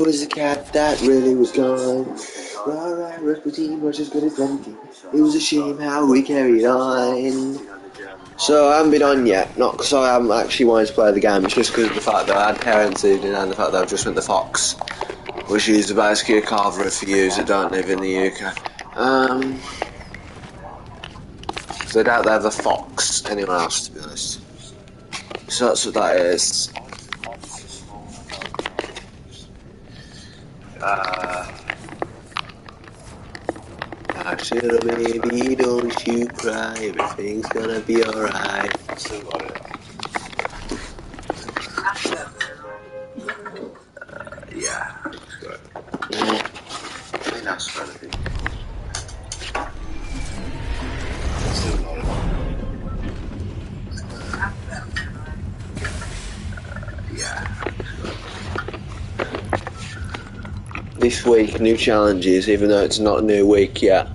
Was a cat that really was gone. Alright, Rasputin was as good as anything. It was a shame how we carried on. So I haven't been on yet, not because I haven't actually wanted to play the game, it's just because of the fact that I had parents evening and the fact that I've just went to Fox, which is basically a carvery for you that don't live in the UK. So I doubt they have a Fox anywhere else, to be honest. So that's what that is. Ashira, baby, don't you cry, everything's gonna be alright. Yeah, that's good. I think that's gonna be. Yeah. This week, new challenges, even though it's not a new week yet.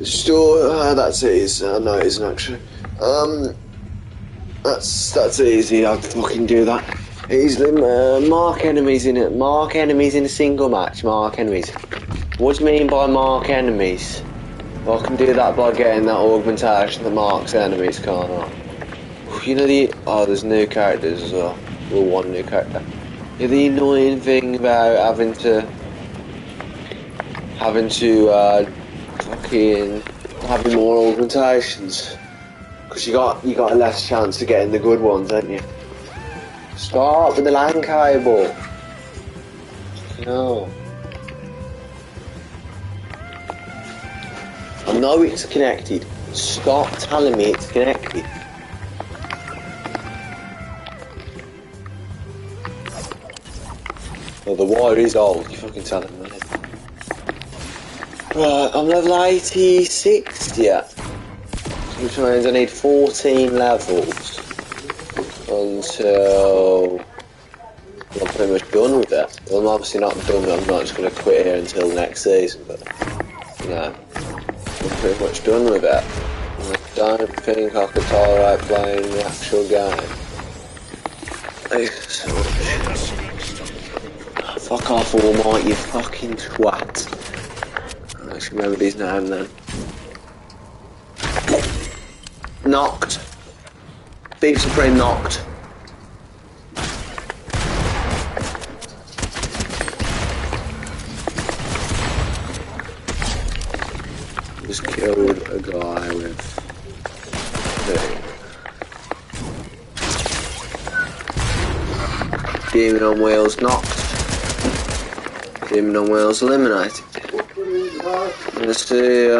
Still, that's easy. No, it isn't actually. That's easy. I'd fucking do that easily. Mark enemies in it. Mark enemies in a single match. Mark enemies. What do you mean by mark enemies? Well, I can do that by getting that augmentation that marks enemies, can't I? You know there's new characters as well. Well, one new character. Yeah, the annoying thing about fucking having more augmentations, because you got less chance of getting the good ones, don't you? Stop with the LAN cable. No. I know it's connected. Stop telling me it's connected. Well, the wire is old. You fucking telling me. Right, I'm level 86 yet. Which means I need 14 levels until I'm pretty much done with it. Well, I'm obviously not done. I'm not just going to quit here until next season, but I'm pretty much done with it. I don't think I could tolerate playing the actual game. Fuck off, Walmart, you fucking twat. I should remember his name then. Knocked. Beef Supreme knocked. Just killed a guy with Demon on Wheels knocked. Demon on Wheels eliminated. Let's see. I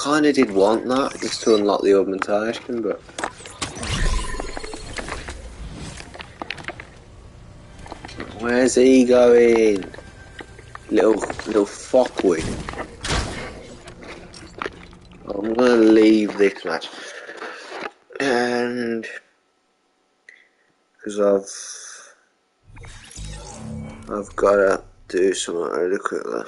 kinda did want that, just to unlock the augmentation, but... Where's he going? Little fuckwit. I'm gonna leave this match. And... Because I've gotta do something really quickly.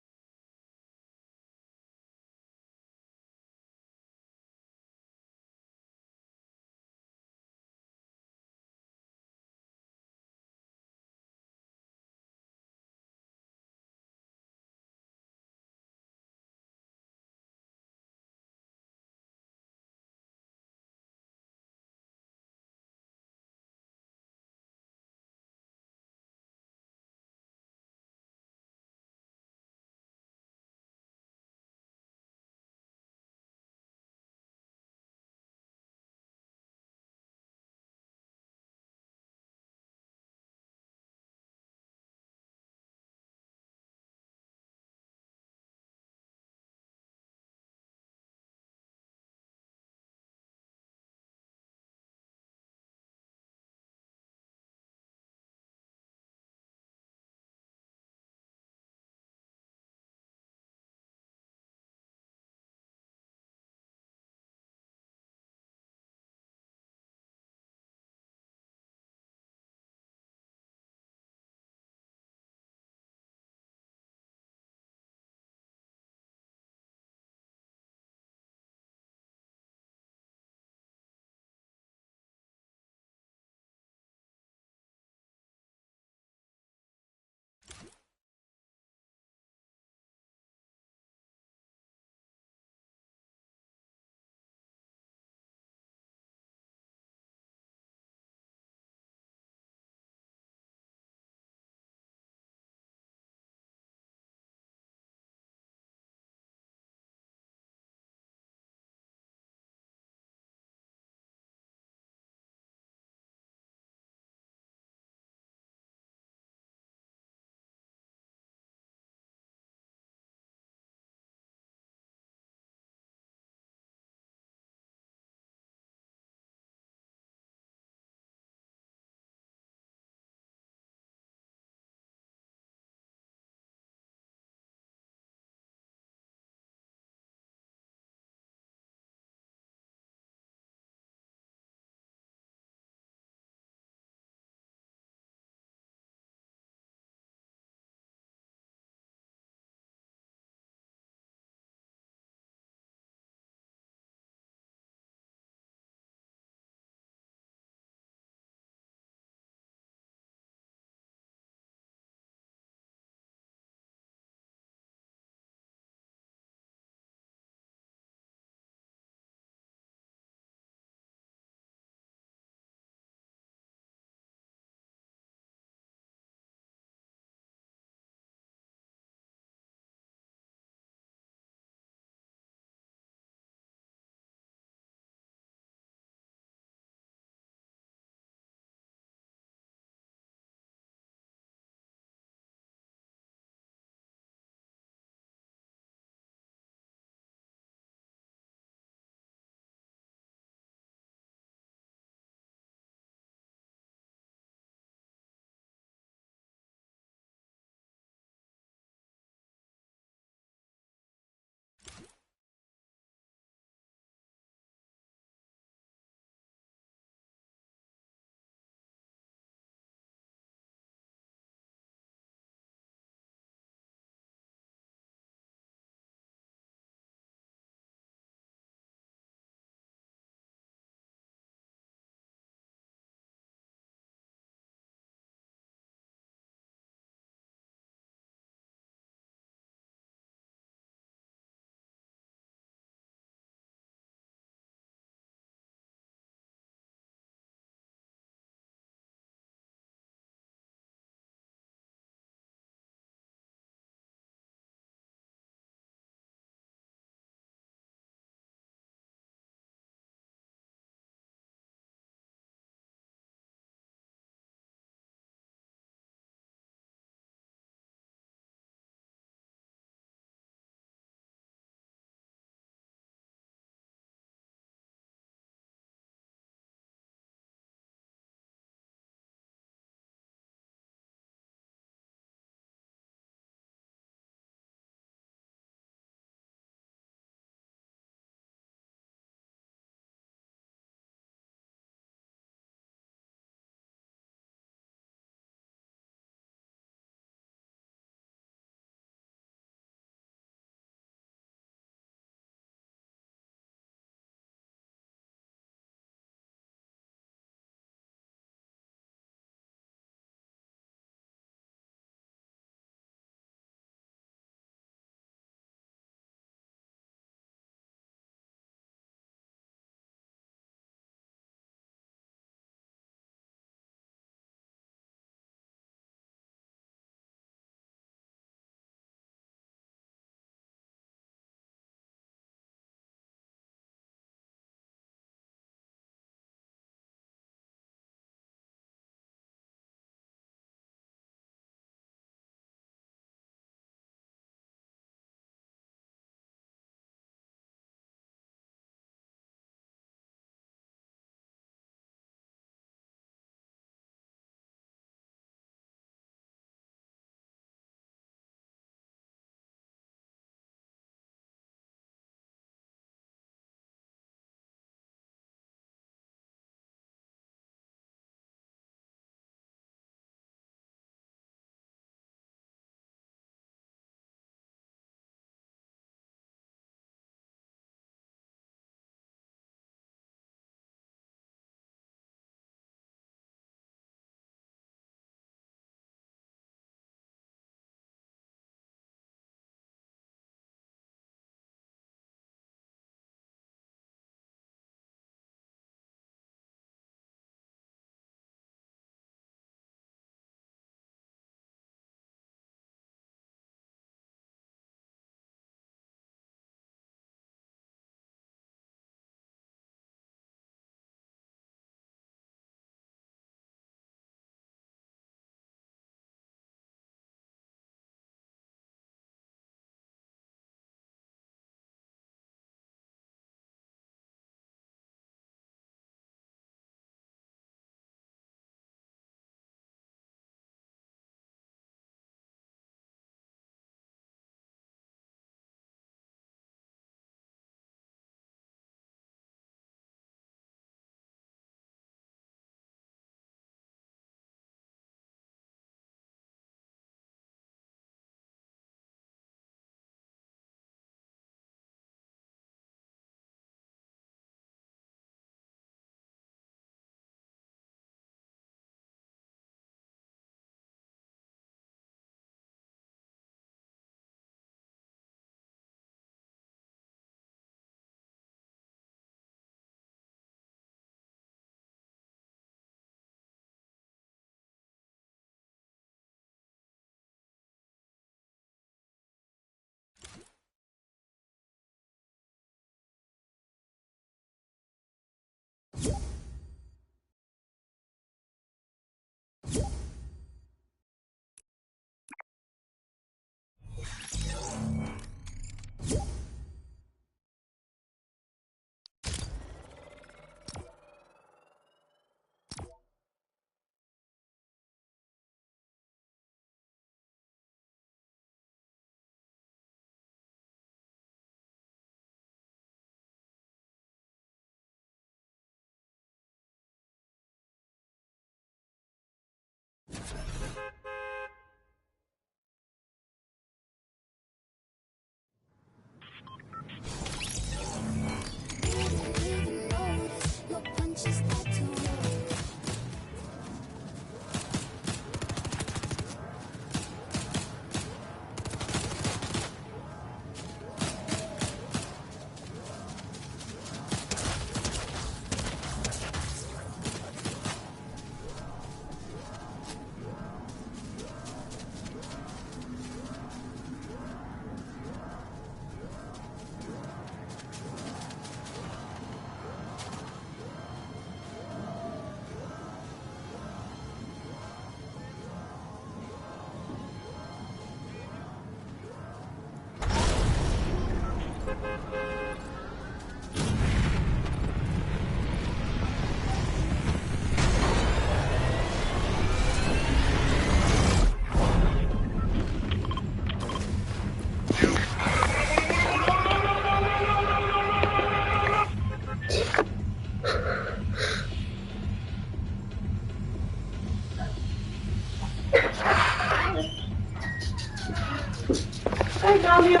Hey, Daniel.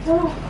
Oh.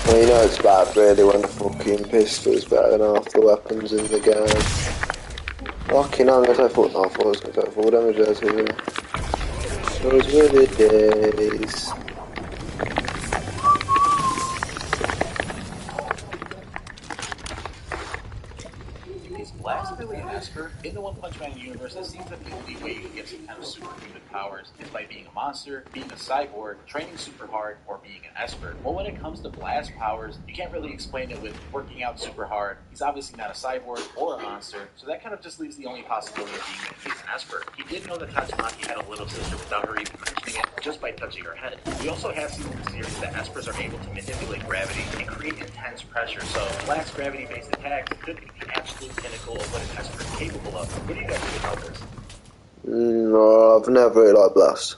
Well, you know it's bad really when a fucking pistol's better than half the weapons in the game. Fucking hell, I'm gonna take full, I thought I was gonna take full damage there too. Those were the days. Is Blast really an Esper? In the One Punch Man universe, it seems that the only way you can get some kind of superhuman powers is by being a monster, being a cyborg, training super hard, or being an Esper. Well, when it comes to Blast's powers, you can't really explain it with working out super hard. He's obviously not a cyborg or a monster, so that kind of just leaves the only possibility of being that he's an Esper. He did know that Tatsumaki had a little sister without her even mentioning it, just by touching her head. We also have seen in the series that Espers are able to manipulate gravity and create intense pressure, so Blast's gravity-based attacks could be the absolute pinnacle of what an Esper is capable of. What do you guys think about this? No, I've never really liked Blast.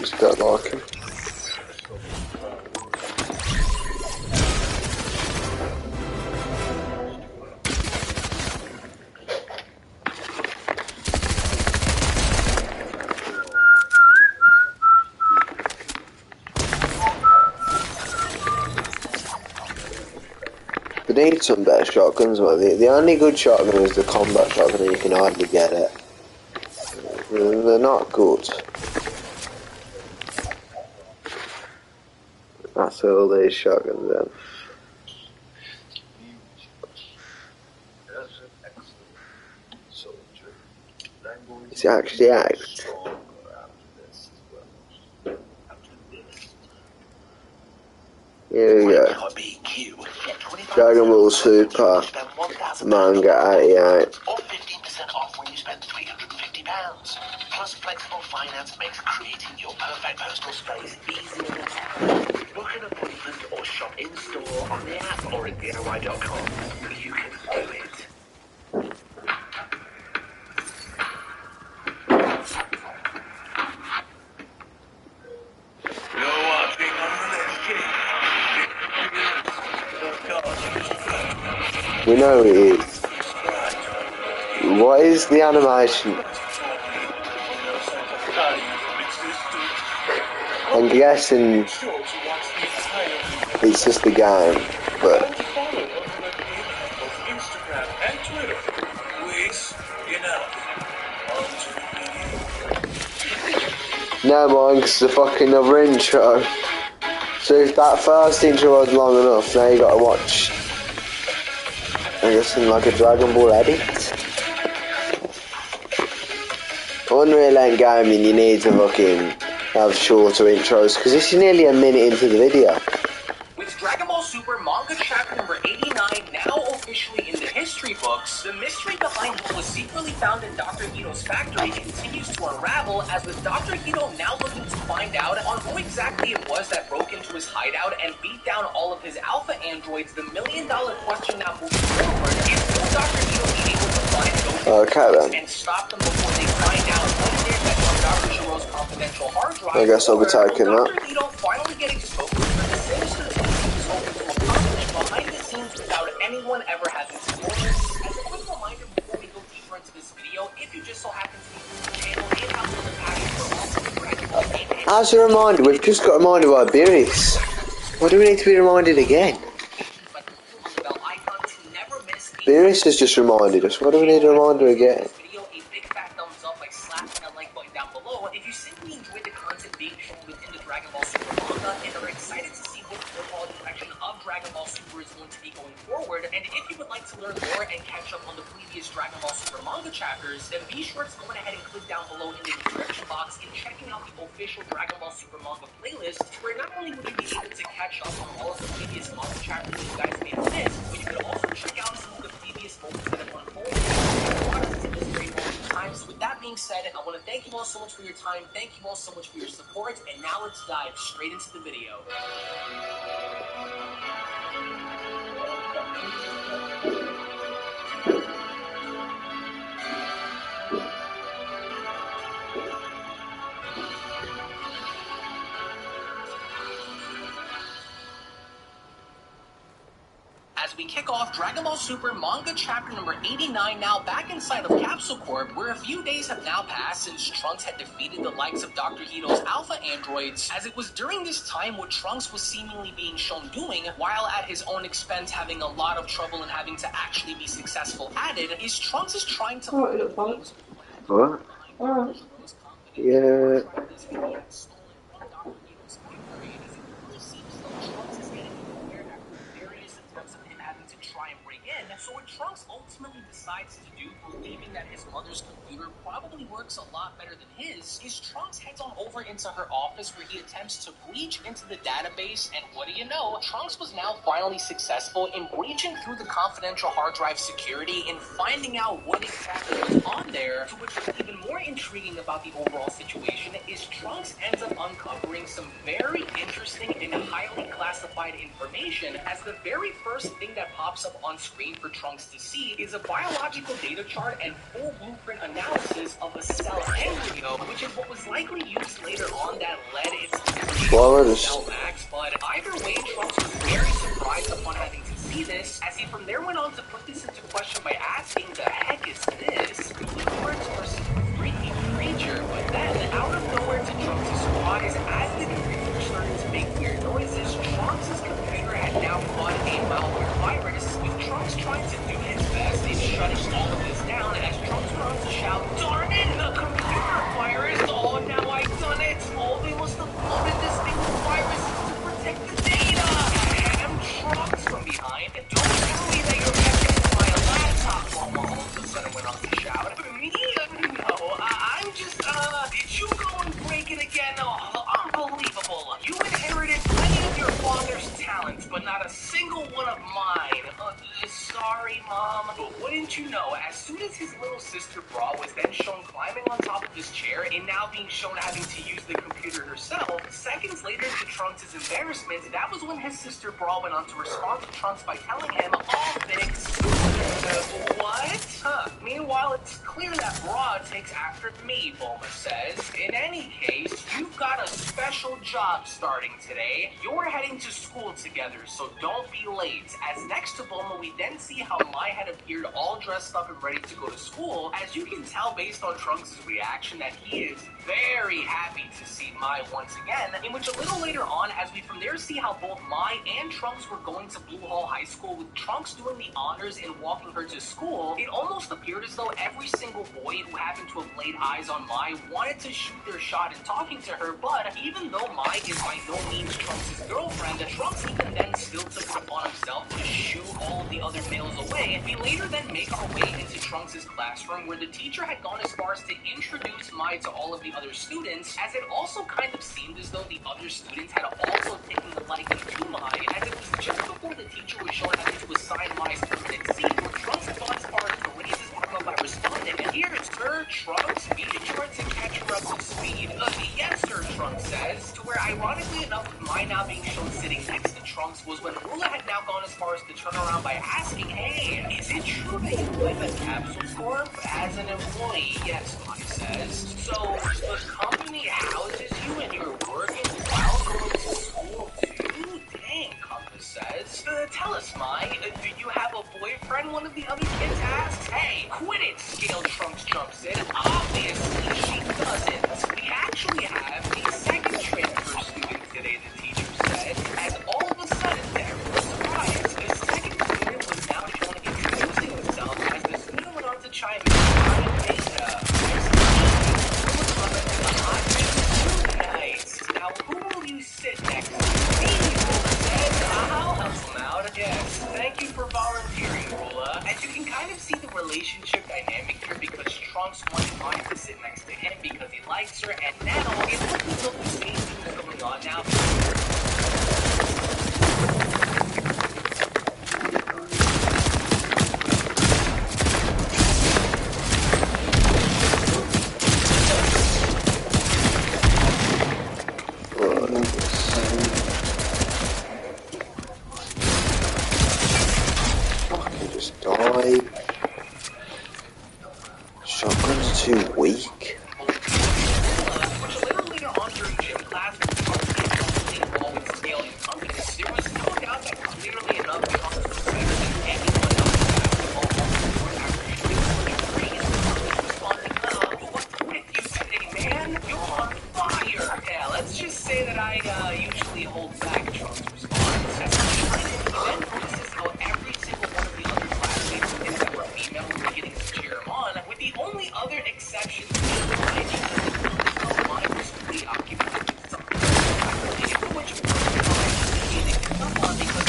Just don't like him. They need some better shotguns, but the only good shotgun is the combat shotgun and you can hardly get it. They're not good. That's all these shotguns then. It's actually act. Here we go. Dragon Ball Super Manga 88. Or 15% off when you spend £350. Plus, flexible finance makes creating your perfect personal space easier than ever. Book an appointment or shop in store on the app or at DIY.com. You can do it. You're watching We know it is. What is the animation? I'm guessing it's just a game, but Instagram and Twitter. Please, no mind, 'cause it's a fucking other intro. So if that first intro was long enough, now you gotta watch, I guess, in like a Dragon Ball edit. Unreal Engine Gaming, you need to fucking have shorter intros, because this is nearly a minute into the video. With Dragon Ball Super manga chapter number 89 now officially in the history books, the mystery behind what was secretly found in Dr. Hito's factory continues to unravel, as with Dr. Hito now looking to find out on who exactly it was that broke into his hideout and beat down all of his alpha androids. The million-dollar question now moving forward is, will Dr. Hito be able to find those androids and stop them before they find out what it is that's on Dr. Shiro's confidential hard drive? I guess I'll be taking that. Dr. Hito finally get exposed for the sinister things he was hoping to accomplish behind the scenes without anyone ever having spoilers. As a quick reminder before we go deeper into this video, if you just so happen to be new to the channel and have a passion for all As a reminder, we've just got reminded by Beerus. Why do we need to be reminded again? Beerus has just reminded us. Why do we need a reminder again? Video a big fat thumbs up by slapping that like button down below. If you simply enjoyed the content being shown within the Dragon Ball Super manga and are excited to see what the overall direction of Dragon Ball Super is going to be going forward, and if you would like to learn more and catch up on the previous Dragon Ball Super manga chapters, then be sure to go ahead and click down below in the description box and checking out the official Dragon Ball Super manga playlist, where not only would you be able to catch up on all of the previous manga chapters you guys may have missed, but you could also check out some of the previous moments that have unfolded. So with that being said, I want to thank you all so much for your time, thank you all so much for your support, and now let's dive straight into the video. As we kick off Dragon Ball Super manga chapter number 89, now back inside of Capsule Corp, where a few days have now passed since Trunks had defeated the likes of Dr. Hito's alpha androids, as it was during this time what Trunks was seemingly being shown doing, while at his own expense having a lot of trouble and having to actually be successful at it, is Trunks is trying to... Oh, it looks fun. What? Oh. Yeah. So what Trunks ultimately decides to do, believing that his mother's computer probably works a lot better than his, is Trunks heads on over into her office where he attempts to breach into the database, and what do you know, Trunks was now finally successful in breaching through the confidential hard drive security and finding out what exactly was on there, to which was even more intriguing about the overall situation is Trunks ends up uncovering some very interesting and highly classified information, as the very first thing that pops up on screen for Trunks to see is a biological data chart and full blueprint analysis of a cell embryo, which is what was likely used later on that led its cell Max. But either way, Trunks was very surprised upon having to see this, as he from there went on to put this into question by asking, the heck is this? Blueprints for some freaky creature. But then, out of nowhere to Trunks' surprise, as the computer started to make weird noises, Trunks' computer had now caught a malware virus, with Trunks trying to do his best in shutting all of this down, as Trunks went on to shout, "Darn it, the computer virus! Oh, now I've done it! Oh, they must have loaded this thing with viruses to protect the data!" And Trunks from behind, "Don't tell me that you're messing with my laptop!" Mama all of a sudden went on to shout. "Me? No, I'm just, did you go and break it again? Oh, unbelievable! You inherited plenty of your father's talents, but not a single one of mine. Sorry, Mom." But wouldn't you know, as soon as his little sister Bra was then shown climbing on top of his chair and now being shown having to use the computer herself, seconds later to Trunks' embarrassment, that was when his sister Bra went on to respond to Trunks by telling him, "All fixed." What? Huh. Meanwhile, it's clear that Bra takes after me, Bulma says. "In any case, you've got a special job starting today. You're heading to school together, so don't be late." As next to Bulma, we then see how Mai had appeared all dressed up and ready to go to school. As you can tell based on Trunks' reaction that he is very happy to see Mai once again, in which a little later on, as we from there see how both Mai and Trunks were going to Blue Hall High School, with Trunks doing the honors and walking her to school, it almost appeared as though every single boy who happened to have laid eyes on Mai wanted to shoot their shot in talking to her, but even though Mai is by no means Trunks' girlfriend, Trunks even then still took it upon himself to shoo all of the other males away. We later then make our way into Trunks' classroom, where the teacher had gone as far as to introduce Mai to all of the other students, as it also kind of seemed as though the other students had also taken the liking to Mai, as it was just before the teacher was shown having to assign Mai's permanent seat, where Trunks had gone as far as to raise his arm up by responding, "Here, sir, Trunks, be sure to catch her up to speed." "Yes, sir," Trunks says, to where ironically enough, with Mai now being shown sitting next to Trunks, was when Rula had now gone as far as to turn around by asking, "Hey, is it true that you live at Capsule Corp as an employee?" "Yes," Mai says. "So the company houses you and you're working while going to school too? Dang," Compass says. "Tell us, Mai, do you have a boyfriend?" one of the other kids asks. "Hey, quit it," Scale Trunks jumps in. "Obviously she doesn't. We actually have a second to sit next to him because he likes her, and now it looks as though the same thing is going on now. Fucking just die. Shotguns are too weak. Which a little later on during gym class, when Trunks came up with ball with scale and compass, there was no doubt that clearly enough Trunks was better than anyone else in basketball on the court after shooting 23 and Trunks responding, what's with you today, man? You're on fire! Yeah, let's just say that I usually hold back Trunks' response. As he then notices how every single one of the other classmates with him that were female were beginning to cheer him on, with the only other exception being the mind was fully occupied with something related to which was beginning to come on because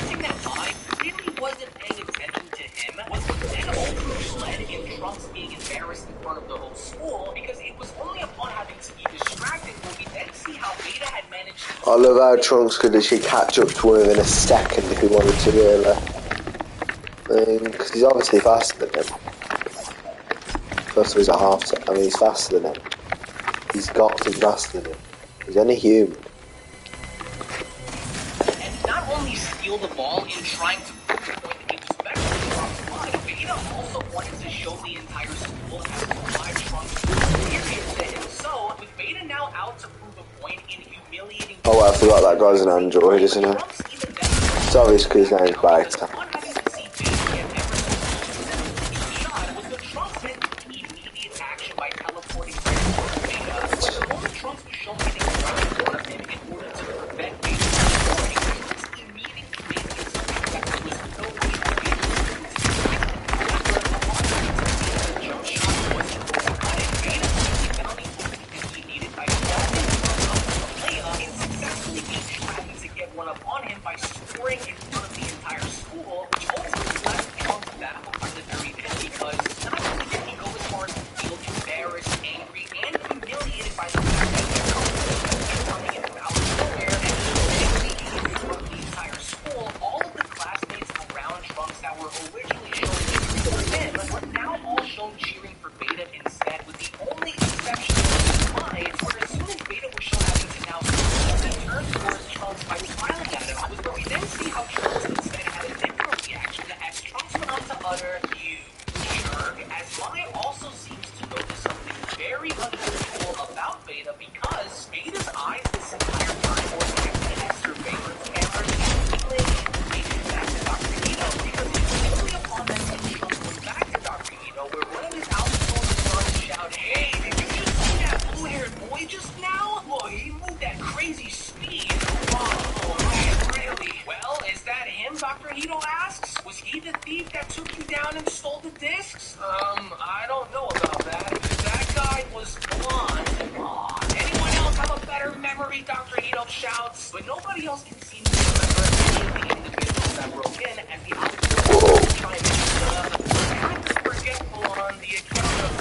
using that eye really wasn't paying attention to him was what then ultimately led in Trunks being embarrassed in front of the whole school because it was only upon having to be distracted will we then see how Beta had managed to... I love how Trunks could actually catch up to him within a second if he wanted to, really. Because he's obviously faster than him. Plus he's a half set. I mean, he's faster than him. He's got to be faster than him. He's only human. And not only steal the ball in trying to prove the point that he was better than Trunks, but Beta also wanted to show the entire school as to why Trunks was superior to him. So, with Beta now out to prove a point in humiliating... Oh, I forgot that guy's an android, isn't he? Trunks even then... It's obvious because his name's Beta. Upon having to see Beta get ever so close to the shot was the Trunks then took immediate action by teleporting right toward Beta. But the moment Trunks was shown getting around in front of him in order to prevent Beta from scoring, Trunks immediately made the assumption that there was no way to be able to do this. However, upon having to see that the jump shot wasn't going to cut it, Beta quickly found the opening he needed by falling in front of Leia and successfully being trying to get one up on him by scoring in front of the entire school, which ultimately left Trunks baffled by the very end because not only did he go as far as to feel embarrassed, angry, and humiliated by the fact that he was coming in out of nowhere and he in front of the entire school, all of the classmates around Trunks that were originally shown cheering for him were now all shown cheering for Beta instead, with the only exception being Mind, where as soon as Beta was shown having to now he turned towards Trunks by smiling at him, was where we then see how Trunks instead had a different reaction as Trunks went on to utter, "You jerk," as Mai also seems to notice something very unusual about Beta because Beta's eyes this entire time were acting as surveillance cameras and relaying information back to Dr. Ito because it was simply upon that when Trunks went back to Dr. Ito where one of his outgoing sons shouted, "Hey, did you just see that blue-haired boy just now? Boy, he moved at crazy speed." Oh, man, really? Well, is that him, Dr. Hito asks? Was he the thief that took you down and stole the discs? I don't know about that. That guy was blonde. Aw, anyone else have a better memory, Dr. Hito shouts? But nobody else can seem to remember any of the individuals that broke in and the outgoing chime in. Kind of forgetful on the account of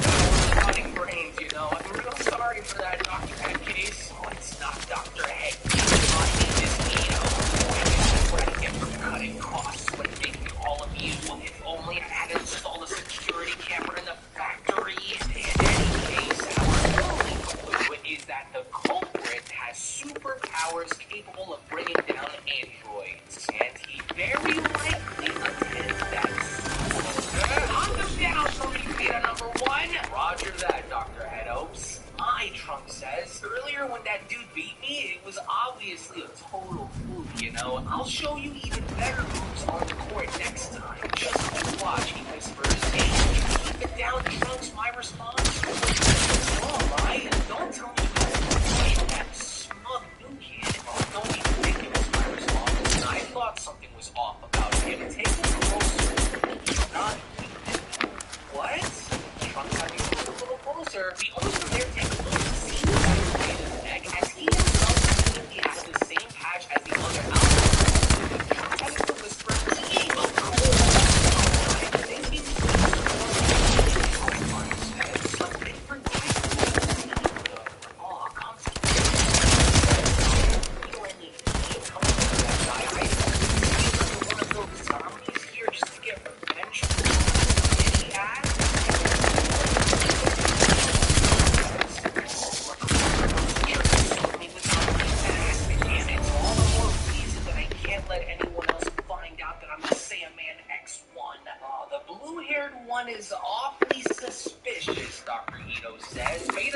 cutting brains, you know. I'm real sorry for that, Dr. Headcase. Oh, it's not Dr. Headcase. My name is Ito. What I get from cutting costs when making all of you. If only I had installed a security camera in the factory. In any case, our only clue is that the culprit has superpowers capable of bringing down androids. And he very likely attends that school. Hunt them down for me, Beta number 1. Roger that, Dr. Headopes. My Trunks says. Earlier when that dude beat me, it was obviously a total fluke, you know. I'll show you even better moves on the court next time. Just you watch, he whispers. Hey, can you keep it down, Trunks? My response. What's right? Don't tell me you're that smug new kid. Oh, don't even think it was my response. I thought something was off about him. Take it closer. He's not even. What? Trunks having to look a little closer. The only one there take a look to see his neck as he himself seemingly has the same patch as the other outfits. Trunks having to whisper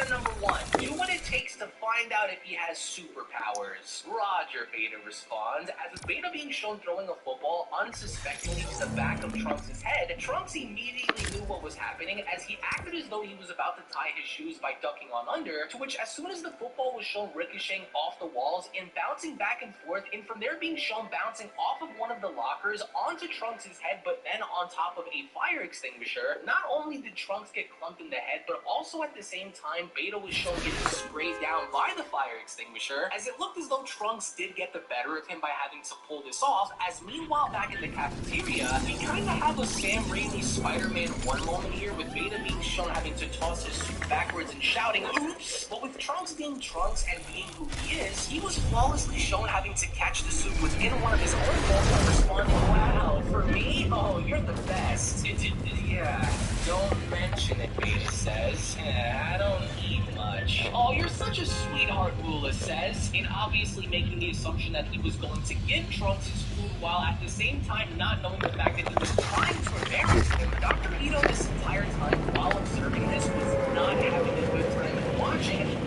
Beta number 1. Do what it takes to find out if he has superpowers. Roger, Beta responds. As with Beta being shown throwing a football unsuspectingly to the back of Trunks' head, Trunks immediately knew what was happening as he acted as though he was about to tie his shoes by ducking on under, to which as soon as the football was shown ricocheting off the walls and bouncing back and forth, and from there being shown bouncing off of one of the lockers onto Trunks' head, but then on top of a fire extinguisher, not only did Trunks get clunked in the head, but also at the same time, Beta was shown getting sprayed down by the fire extinguisher, as it looked as though Trunks did get the better of him by having to pull this off, as meanwhile back in the cafeteria, we kinda have a Sam Raimi Spider-Man 1 moment here, with Beta being shown having to toss his suit backwards and shouting, oops! But with Trunks being Trunks and being who he is, he was flawlessly shown having to catch the suit within one of his own balls and responding, wow, for me? Oh, you're the best. Yeah, don't mention it, Beta says. I don't eat much. Oh, you're such a sweetheart, Lula says, and obviously making the assumption that he was going to give Trunks his food while at the same time not knowing the fact that he was trying to embarrass him. Dr. Ito this entire time while observing this was not having a good time watching it.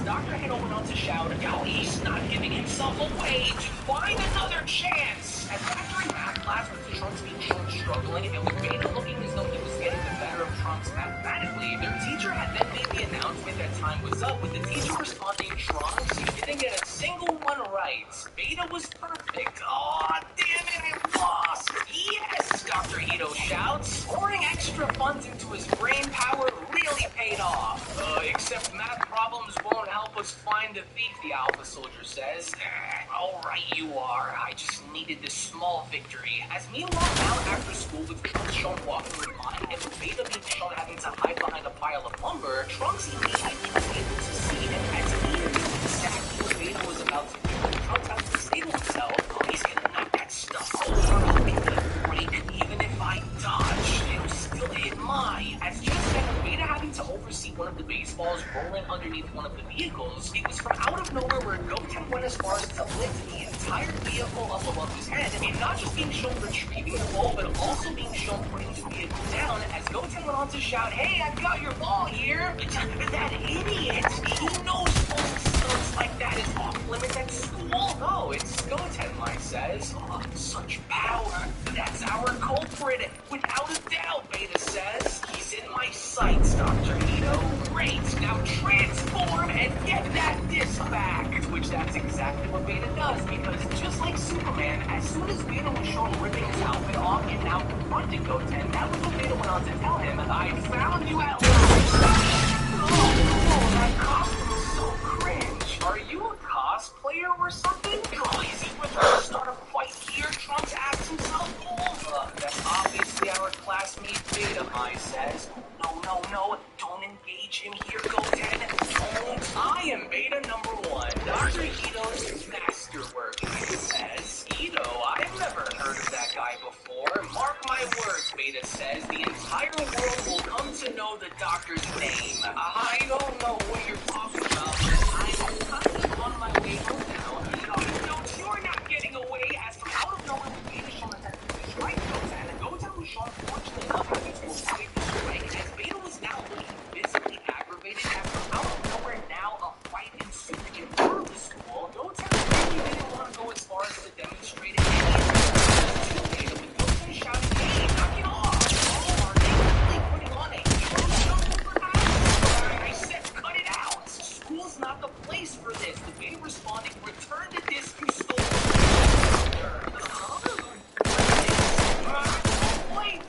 Dr. Hito went on to shout, yo, he's not giving himself away to find another chance. As after a math class with Trunks being shown struggling and with Beta looking as though he was getting the better of Trunks mathematically, their teacher had then made the announcement that time was up, with the teacher responding, Trunks, you didn't get a single one right. Beta was perfect. Aw, damn it, I lost. Yes, Dr. Hito shouts. Pouring extra funds into his brain power really paid off. Except math problems won't help us find the thief, the Alpha Soldier says. All right, you are. I just needed this small victory. As meanwhile, now after school, with Trunks shown walking with mine and with Beta being shown having to hide behind a pile of lumber, Trunks immediately was able to see him as he knew exactly what Beta was about to do. Trunks had to say to himself, oh, he's gonna knock that stuff over. I'll make that break. Even if I dodge, it'll still hit mine. As just then, Beta having to oversee one of the baseballs rolling underneath one of the vehicles, it was from out of nowhere where Goten went as far as to lift the entire vehicle up above his head, and not just being shown retrieving the ball, but also being shown putting the vehicle down, as Goten went on to shout, hey, I've got your ball here! That idiot! He knows stunts like that is off limits at school! No, it's Goten, Mike says. Oh, such power. That's our culprit, without a doubt, Beta says. He's in my sights, Dr. Ito. Great, now transform and get that disc back! To which that's exactly what Beta does, because just like Superman, as soon as Beta was shown ripping his outfit off and now confronting Goten, that was what Beta went on to tell him, I found you at last! Oh, that costume is so cringe. Are you a cosplayer or something? Oh, is he ready to start a fight here? Trunks asks himself. That's obviously our classmate Beta, Mai says. No, don't engage him here, Goten. Don't. I am Beta number 1. Dr. Ito's masterwork, Beta says. Ito, I've never heard of that guy before. Mark my words, Beta says. The entire world will come to know the doctor's name. I don't know what you're talking about, but I'm on my way home now. No, you're not getting away. As from out of nowhere, Beta shown that to strike Goten. Goten was shown fortunately enough having to avoid the strike, as Beta was now looking visibly aggravated. As from out of nowhere now, a fight ensued in front of the school. Goten really didn't want to go as far as to demonstrate any to Beta, with Goten shouting, hey, knock it off! Oh, are they really putting on a hero show for us? I said cut it out! School's not the place for this. The Beta responding, return the disc you stole. Wait,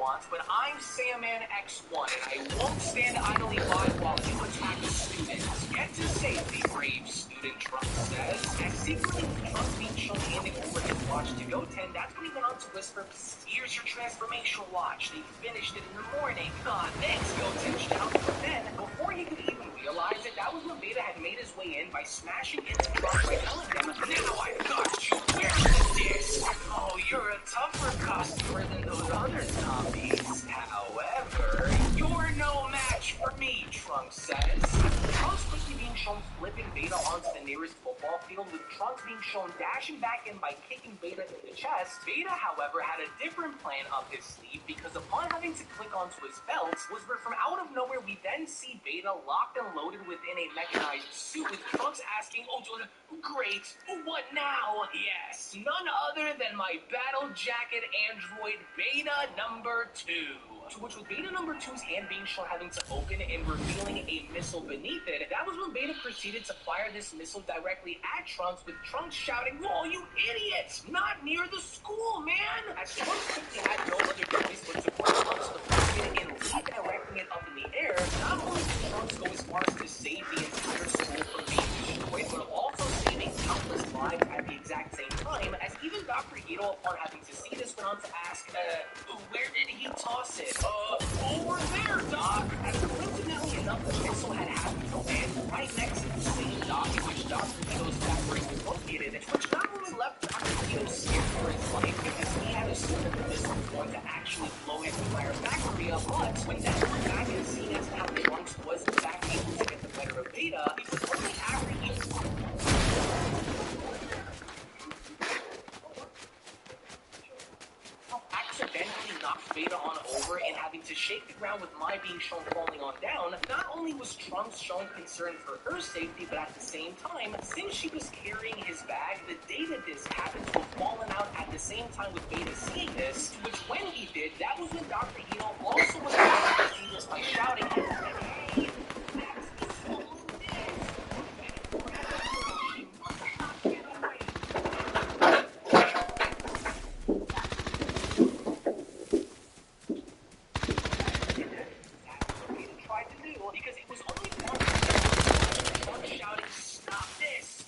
wants, but I'm Sandman X1, and I won't stand idly by while you attack students. Get to safety, brave student, Trunks says. As secretly with Trunks being shown handing over his watch to Goten, that's when he went on to whisper, here's your transformational watch. They finished it in the morning. Ah, thanks, Goten shouted. But then, before he could even realize it, that was when Veda had made his way in by smashing into Trunks by telling him, now I've got you. Where's the disc? Oh, you're a tougher customer than those other zombies. However, you're no match for me, Trunks says. Trunks quickly being shown flipping Veda onto the nearest football field, with Trunks being shown dashing back in by kicking Veda in the chest. Veda, however, had a different plan up his sleeve, because upon having to click onto his belt, was where from out of nowhere we then see Veda locked and loaded within a mechanized suit, with Trunks asking, oh, great, what now? Yes, none other than my battle jacket android Veda number 2. To which with Veda number 2's hand being shown having to open and revealing a missile beneath it, that was when Veda proceeded to fire this missile directly at Trunks, with Trunks shouting, whoa, you idiots! Not near the school, man! As Trunks quickly had no other choice but to grab onto the rocket and redirecting it up in the air, not only did Trunks go as far as to save the entire school from being destroyed, but also saving countless lives at the exact same time, as even Dr. Ito, upon having to see this, went on to ask, where did he toss it? Over there, Doc! As coincidentally enough, the missile had happened to land right next to the same dock in which Dr. Ito's factory was located, which not only left Dr. Ito scared for his life, because he had assumed that the missile was going to actually blow his entire factory up, but when that went back and seen as to how Trunks was in fact able to get the better of Veda, it was only after he accidentally knocked Veda on over and having to shake the ground with Mai being shown falling on down. Not only was Trunks shown concern for her safety, but at the same time, since she was carrying his bag, the data disc happened to have fallen out at the same time with Veda seeing this, which when he did, that was when Dr. Ito also was able to see this by shouting, hey, that's the stolen disc! Because it was only one shouting, stop this!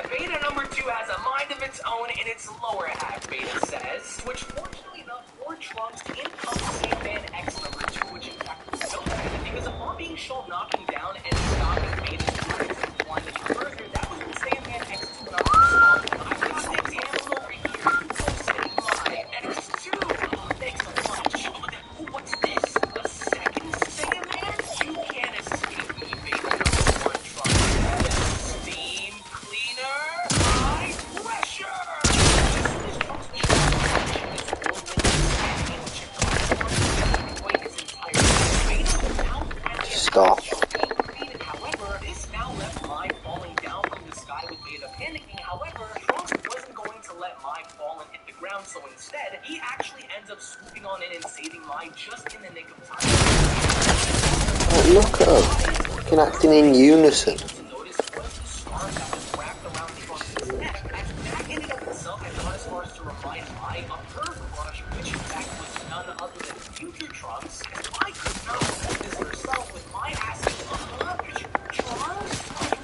Veda number 2 has a mind of its own in its lower half, Veda says, which fortunately enough for Trunks to encompass Sandman X number 2, which in fact was Goten, because upon being shown knocking down and stopping Veda's movements and plunging further, that was when Sandman X2 got responded. I've got things handled over here. So said my X2. Thanks a bunch. What's this? A second Sandman? You can't escape me, Veda number 1, Trunks. Steam cleaner? High pressure! Stop. However, this now left Mai falling down from the sky with Veda panicking. However, Trunks wasn't going to let Mai fall and hit the ground, so instead, he actually ends up swooping on in and saving Mai just in the nick of time. Oh, look at them. Fucking acting in unison. Notice was the scarf that was wrapped around Trunks' neck, as that in and of itself had gone as far as to remind Mai of her crush, which in fact was none other than future Trunks, as Mai could not hold this herself, with Mai asking, Trunks?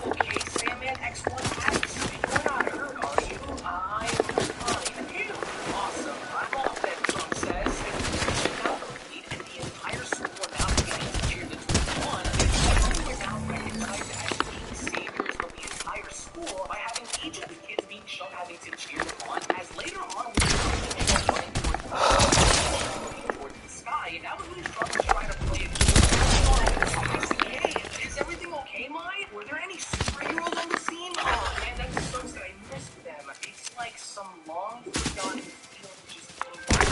Okay, Sandman X1 asks, you're not hurt, are you? I'm fine. Phew. Awesome. I'm off then, Trunks says. Now complete, and the entire school now beginning to cheer the 21, and we're now recognized as being saviors of the entire school by having each of the kids being shown having to cheer them want, as later on we running towards the sky, and that was when Trump was trying to play it. Hey, is everything okay, Mai? Were there any superheroes on the scene? Oh man, that sucks that I missed them. It's like some long forgotten field just came back.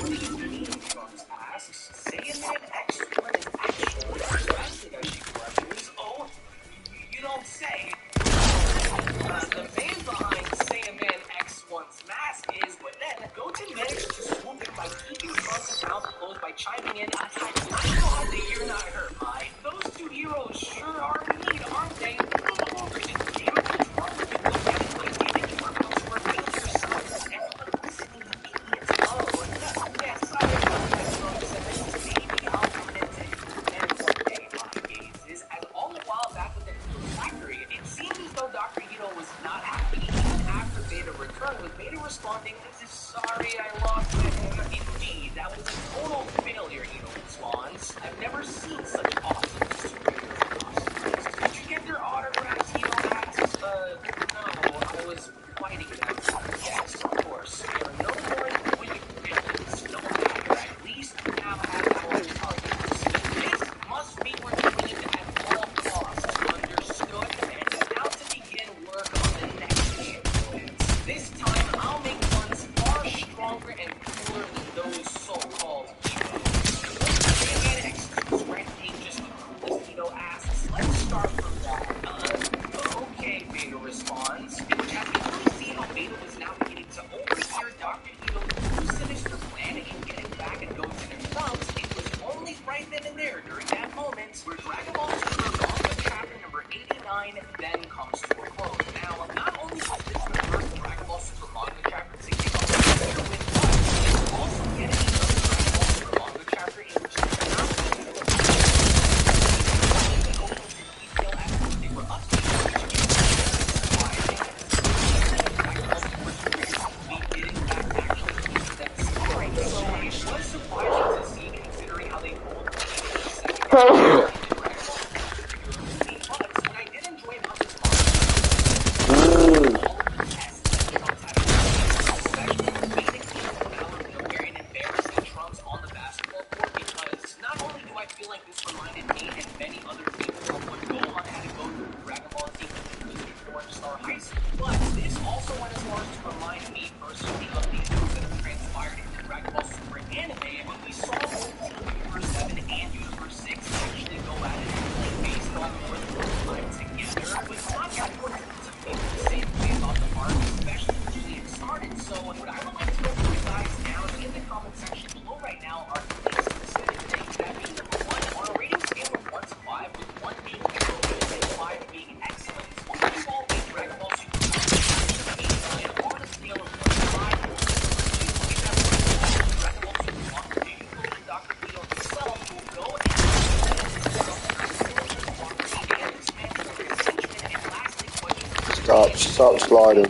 What do you mean? Trump asks. Saiyaman X1 is actually arrested as she questions. Oh, you don't say. The man behind Saiyaman X1's mask is, but then Goten managed to swoop in by keeping Trump's mouth closed by chiming in. I'm glad that you're not hurt, Mai. Those two heroes sure are mean, aren't they? Damn it, what's wrong with you? Look at it, like, didn't you work out to reveal yourself? Everyone listening, idiots. Oh, yeah, sorry about that, Trump says. Maybe I'll admit it. And one day, Mai gazes, as all the while back within the factory, it seemed as though Dr. Hito was not happy. Even after Beta returned, with Beta responding, sorry I lost him. Indeed, that was a total failure, Hito responds. I've never seen such awesome superhero costumes. Did you get their autographs, Hito asks? No, I was fighting them. Yes, of course. They are no more than wicked villains. No matter, at least we now have our targets. This must be retrieved at all costs. Understood? And now to begin work on the next champions. This time, I'll make ones far stronger and cooler than those so-called heroes. Saiyaman X2's rampage is the coolest, Hito asks. Let's start from that. Okay, Beta responds. Which as we really see how Beta was now beginning to overhear Dr. Hito's sinister plan in getting back at Goten and Trunks, it was only right then and there during that moment where Dragon Ball Super Manga chapter number 89 then comes to a close. Now, not only was this the first Dragon Ball Super Manga chapter to kick off the year with us, it's also getting another Dragon Ball Super Manga chapter in which the detail as if they were up to we did in fact actually use them scoring. So it was surprising to see considering how they pulled the second but what I did enjoy about this all of the tests that Trunks had, especially making him out of nowhere and embarrassing Trunks on the basketball court, because not only do I feel like this reminded me and many other people of what Gohan had to go through in Dragon Ball Z before Star Heist, but this also went as far as to remind me personally of the events that have transpired in the Dragon Ball Super anime when we saw both Team Universe 7 and Universe 6 actually go at it and play based on more than one time together. But it's not that important to feel the same way about the arc, especially when it started. So what I would like to know from you guys down in the comment section below right now are 3 specific things. That being number 1, on a rating scale of 1 to 5, with 1 being hero and 5 being excellent, what would you all rate Dragon Ball Super on a scale of 1 to 5? Dragon Ball Super Manga, including Dr. Hito himself, will go and Stop sliding.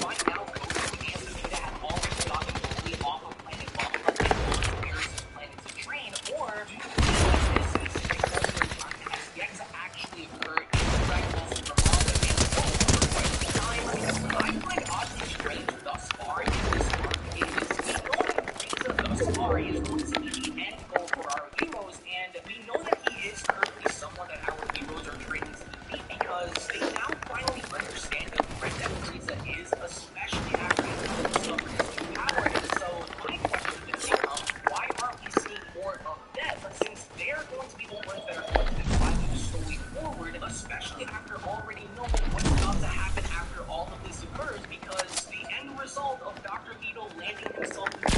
Is going to be the end goal for our heroes, and we know that he is currently someone that our heroes are training to defeat because they now finally understand the threat that Frieza is, especially after he discovered his new power. And so my question then becomes, why aren't we seeing more of them, since they're going to be the ones that are going to drive the story forward, especially after already knowing what's about to happen after all of this occurs, because the end result of Dr. Hito landing himself in the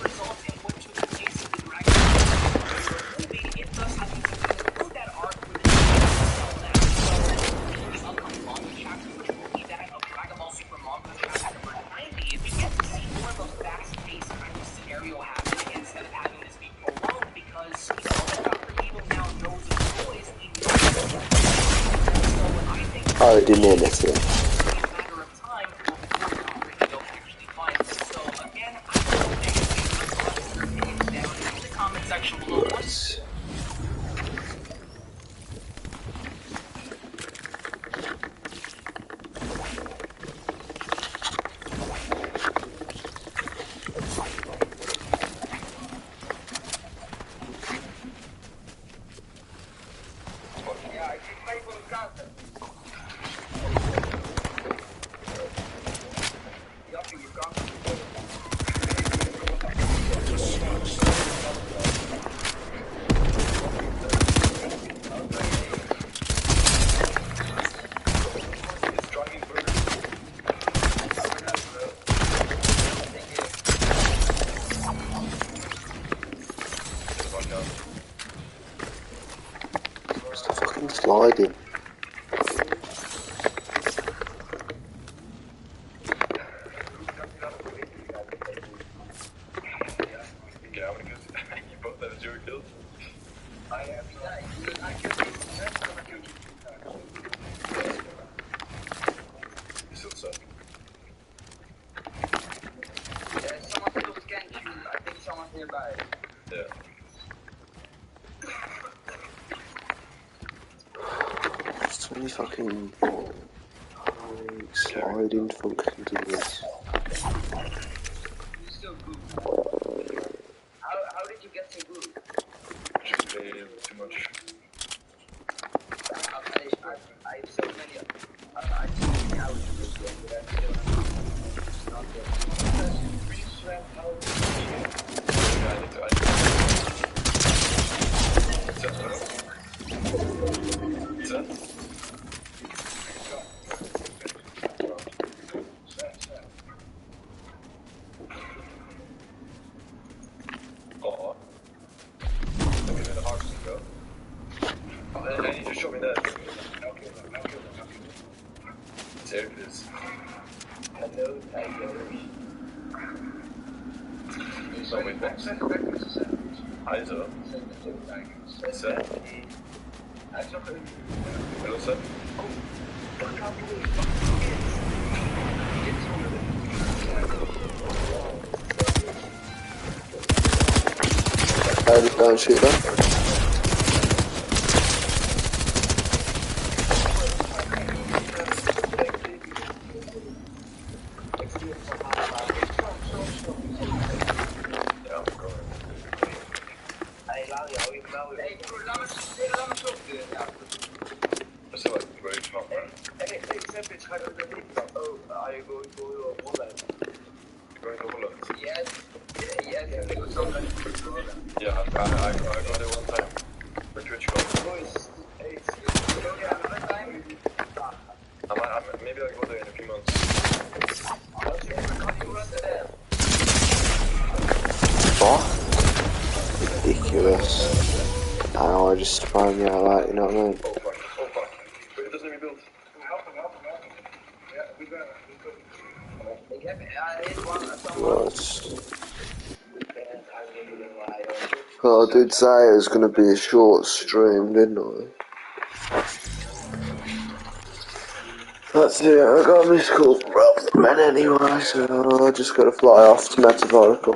result in what took place in the Dragon Ball movie, it thus having to conclude that arc with the upcoming manga chapter, which will be that of Dragon Ball Super Manga chapter number 90, we get to see more of a fast-paced kind of scenario happening instead of having this be prolonged, because we know that Dr. Hito now knows his boys, he knows his boys. So I think Oh, I didn't hear this yet. Section below us. sliding. So many fucking sliding functions in this. How did you get to Google? Just played too much. I have so many. I have so many hours in this game, but I still not I need to show me that. There it is. Hello, tigers. So wait, what? Also. Sir. Hello, sir. I just don't shoot them. Yeah, I go there one time for Twitch calls. Maybe I'll go there in a few months. What? Ridiculous. I know, I just throw me out like, you know what I mean? Oh fuck. Wait, it doesn't rebuild. Well, I did say it was going to be a short stream, didn't I? That's it, I got a missed call from Rob the Man anyway, so I just got to fly off to Metaphorical.